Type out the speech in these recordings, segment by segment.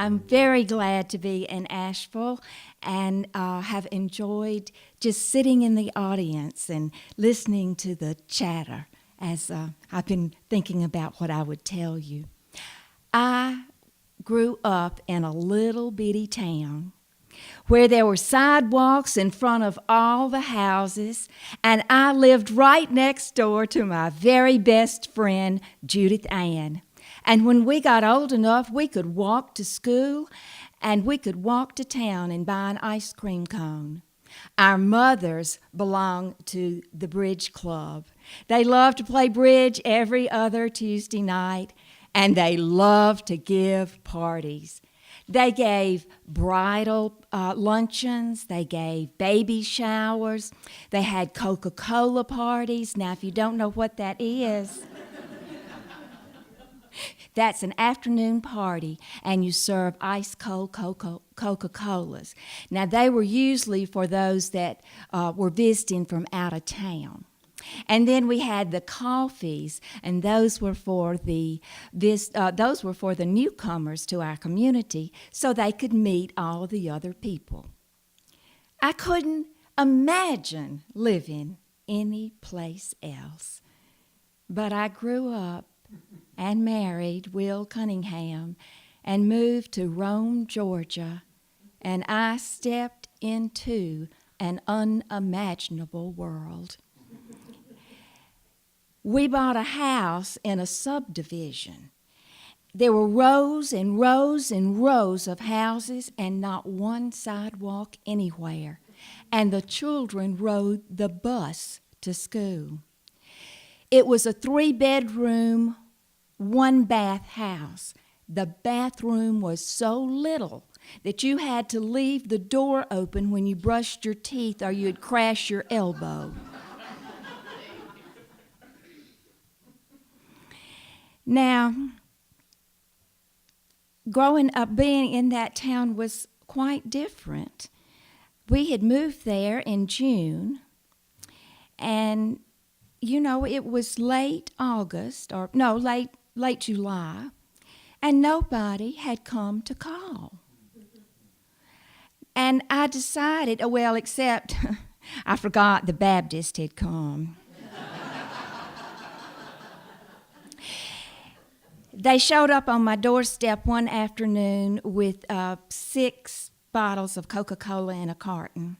I'm very glad to be in Asheville and have enjoyed just sitting in the audience and listening to the chatter as I've been thinking about what I would tell you. I grew up in a little bitty town where there were sidewalks in front of all the houses, and I lived right next door to my very best friend, Judith Ann. And when we got old enough, we could walk to school and we could walk to town and buy an ice cream cone. Our mothers belonged to the bridge club. They loved to play bridge every other Tuesday night, and they loved to give parties. They gave bridal luncheons. They gave baby showers. They had Coca-Cola parties. Now, if you don't know what that is, that's an afternoon party, and you serve ice-cold Coca-Colas. Now, they were usually for those that were visiting from out of town. And then we had the coffees, and those were for the newcomers to our community, so they could meet all the other people. I couldn't imagine living any place else, but I grew up and married Will Cunningham and moved to Rome, Georgia, and I stepped into an unimaginable world. We bought a house in a subdivision. There were rows and rows and rows of houses and not one sidewalk anywhere, and the children rode the bus to school. It was a 3-bedroom, 1-bath house. The bathroom was so little that you had to leave the door open when you brushed your teeth or you'd crash your elbow. Now, growing up, being in that town was quite different. We had moved there in June, and it was late July, and nobody had come to call. And I decided, except I forgot the Baptist had come. They showed up on my doorstep one afternoon with 6 bottles of Coca-Cola in a carton.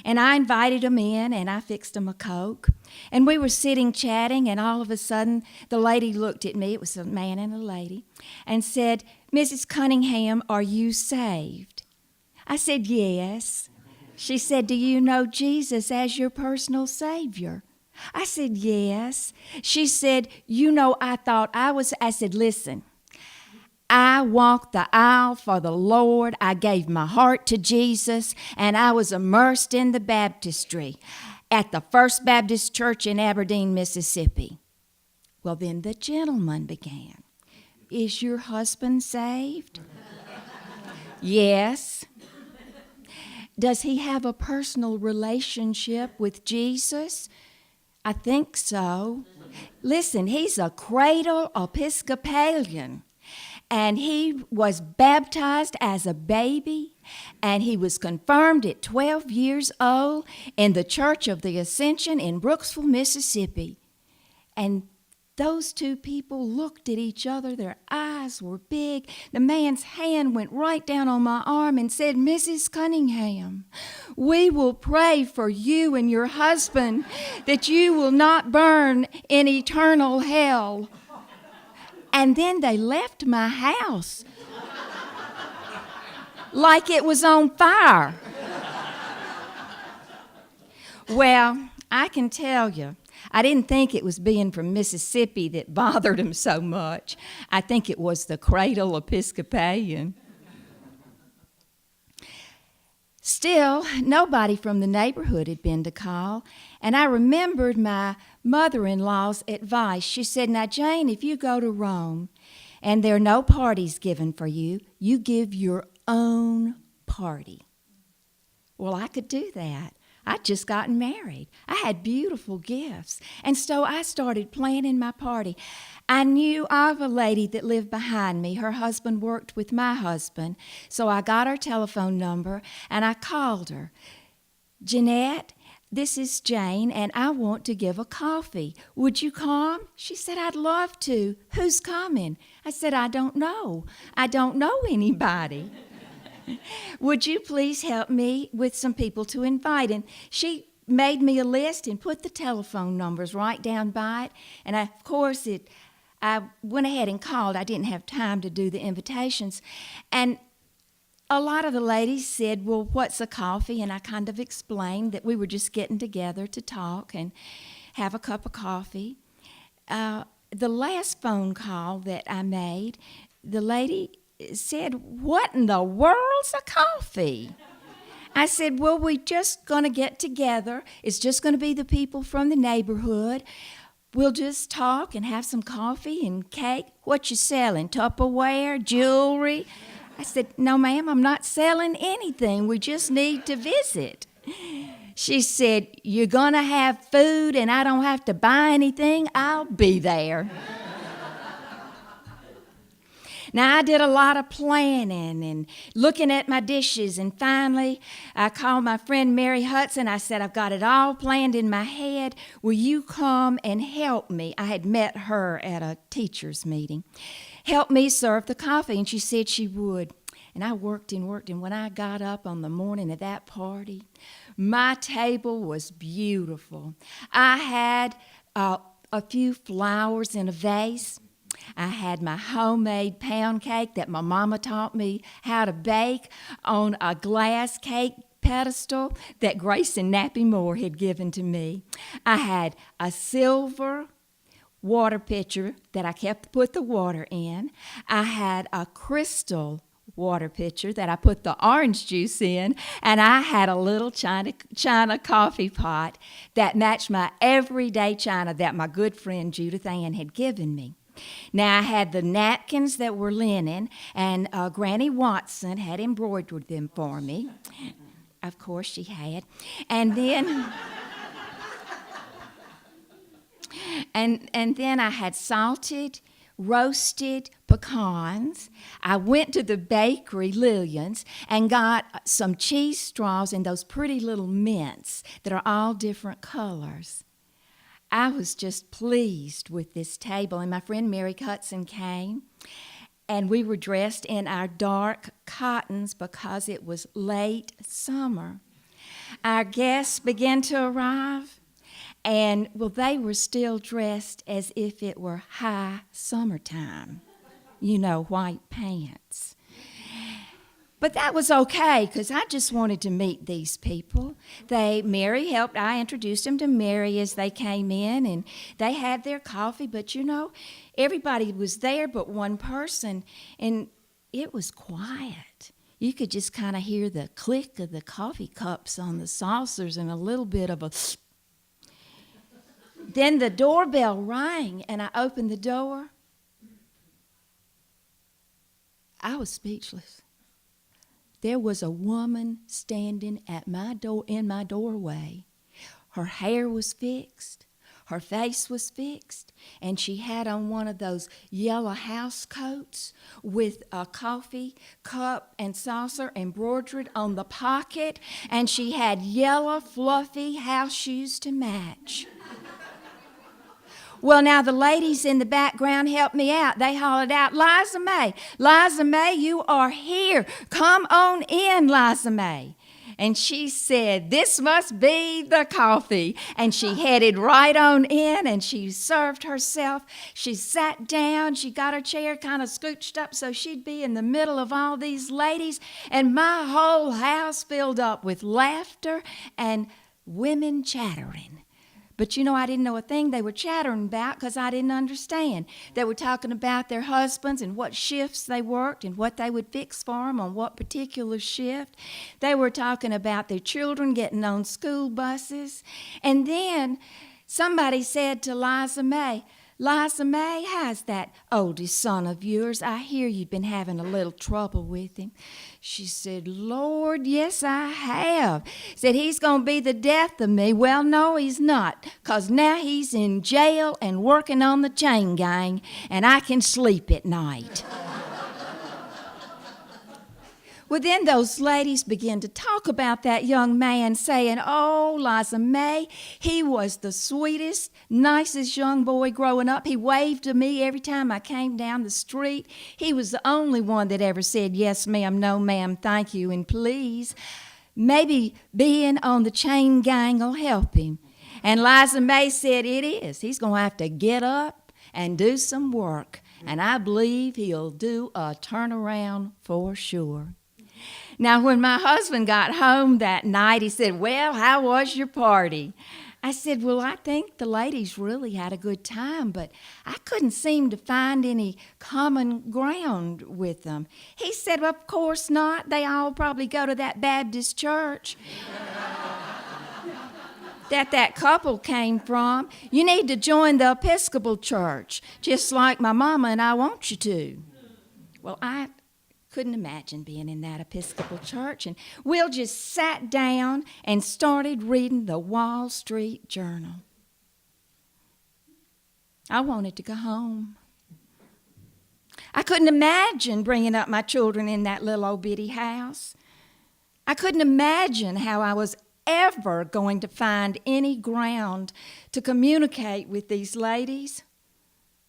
And I invited them in, and I fixed them a Coke. And we were sitting chatting, and all of a sudden, the lady looked at me, it was a man and a lady, and said, "Mrs. Cunningham, are you saved?" I said, "Yes." She said, "Do you know Jesus as your personal Savior?" I said, "Yes." She said, I said, "Listen, I walked the aisle for the Lord. I gave my heart to Jesus, and I was immersed in the baptistry at the First Baptist Church in Aberdeen, Mississippi." Well, then the gentleman began. "Is your husband saved?" "Yes." "Does he have a personal relationship with Jesus?" "I think so." "Listen, he's a cradle Episcopalian, and he was baptized as a baby, and he was confirmed at 12 years old in the Church of the Ascension in Brooksville, Mississippi." And those two people looked at each other. Their eyes were big. The man's hand went right down on my arm and said, "Mrs. Cunningham, we will pray for you and your husband that you will not burn in eternal hell." And then they left my house like it was on fire. Well, I can tell you, I didn't think it was being from Mississippi that bothered him so much. I think it was the cradle Episcopalian. Still, nobody from the neighborhood had been to call, and I remembered my mother-in-law's advice. She said, "Now, Jane, if you go to Rome and there are no parties given for you, you give your own party." Well, I could do that. I'd just gotten married. I had beautiful gifts. And so I started planning my party. I knew of a lady that lived behind me. Her husband worked with my husband. So I got her telephone number and I called her. Jeanette, this is Jane, and I want to give a coffee. Would you come? She said, I'd love to. Who's coming? I said, I don't know. I don't know anybody. Would you please help me with some people to invite? And she made me a list and put the telephone numbers right down by it. And of course, I went ahead and called. I didn't have time to do the invitations. And a lot of the ladies said, well, what's a coffee? And I kind of explained that we were just getting together to talk and have a cup of coffee. The last phone call that I made, the lady said, what in the world's a coffee? I said, well, we're just going to get together. It's just going to be the people from the neighborhood. We'll just talk and have some coffee and cake. What you selling, Tupperware, jewelry? I said, no, ma'am, I'm not selling anything. We just need to visit. She said, you're going to have food and I don't have to buy anything? I'll be there. Now, I did a lot of planning and looking at my dishes, and finally I called my friend Mary Hudson. I said, I've got it all planned in my head. Will you come and help me? I had met her at a teacher's meeting. Help me serve the coffee, and she said she would. And I worked and worked, and when I got up on the morning of that party, my table was beautiful. I had a few flowers in a vase. I had my homemade pound cake that my mama taught me how to bake on a glass cake pedestal that Grace and Nappy Moore had given to me. I had a silver water pitcher that I put the water in. I had a crystal water pitcher that I put the orange juice in, and I had a little china coffee pot that matched my everyday china that my good friend Judith Ann had given me. Now, I had the napkins that were linen, and Granny Watson had embroidered them for me. Of course, she had. And then, and then I had salted, roasted pecans. I went to the bakery, Lillian's, and got some cheese straws and those pretty little mints that are all different colors. I was just pleased with this table, and my friend Mary Hudson came, and we were dressed in our dark cottons because it was late summer. Our guests began to arrive, and, well, they were still dressed as if it were high summertime, white pants. But that was okay, because I just wanted to meet these people. Mary helped. I introduced them to Mary as they came in, and they had their coffee. But, everybody was there but one person, and it was quiet. You could just kind of hear the click of the coffee cups on the saucers and a little bit of a... Then the doorbell rang, and I opened the door. I was speechless. There was a woman standing at my door in my doorway. Her hair was fixed, her face was fixed, and she had on one of those yellow house coats with a coffee cup and saucer embroidered on the pocket, and she had yellow fluffy house shoes to match. Well, now the ladies in the background helped me out. They hollered out, Liza May, you are here. Come on in, Liza May. And she said, this must be the coffee. And she headed right on in, and she served herself. She sat down. She got her chair kind of scooched up so she'd be in the middle of all these ladies. And my whole house filled up with laughter and women chattering. But I didn't know a thing they were chattering about because I didn't understand. They were talking about their husbands and what shifts they worked and what they would fix for them on what particular shift. They were talking about their children getting on school buses. And then somebody said to Liza May, Liza May, how's that oldest son of yours? I hear you've been having a little trouble with him. She said, Lord, yes, I have. Said, he's going to be the death of me. Well, no, he's not, 'cause now he's in jail and working on the chain gang, and I can sleep at night. Well, then those ladies began to talk about that young man, saying, oh, Liza May, he was the sweetest, nicest young boy growing up. He waved to me every time I came down the street. He was the only one that ever said, yes, ma'am, no, ma'am, thank you, and please. Maybe being on the chain gang will help him. And Liza May said, it is. He's going to have to get up and do some work, and I believe he'll do a turnaround for sure. Now, when my husband got home that night, he said, well, how was your party? I said, well, I think the ladies really had a good time, but I couldn't seem to find any common ground with them. He said, well, of course not. They all probably go to that Baptist church that couple came from. You need to join the Episcopal church, just like my mama and I want you to. Well, I couldn't imagine being in that Episcopal church, and Will just sat down and started reading the Wall Street Journal. I wanted to go home. I couldn't imagine bringing up my children in that little old bitty house. I couldn't imagine how I was ever going to find any ground to communicate with these ladies.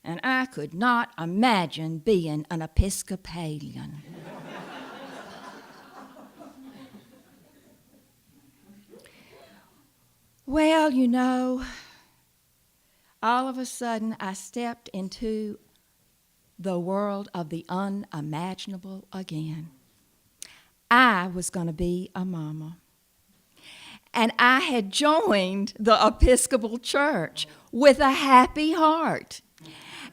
And I could not imagine being an Episcopalian. Well, you know, all of a sudden I stepped into the world of the unimaginable again. I was going to be a mama. And I had joined the Episcopal Church with a happy heart.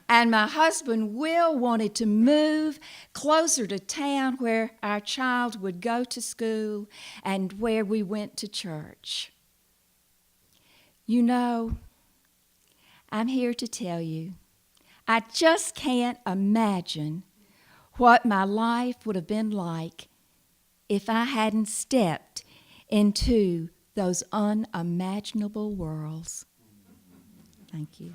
And my husband, Will, wanted to move closer to town where our child would go to school and where we went to church. You know, I'm here to tell you, I just can't imagine what my life would have been like if I hadn't stepped into those unimaginable worlds. Thank you.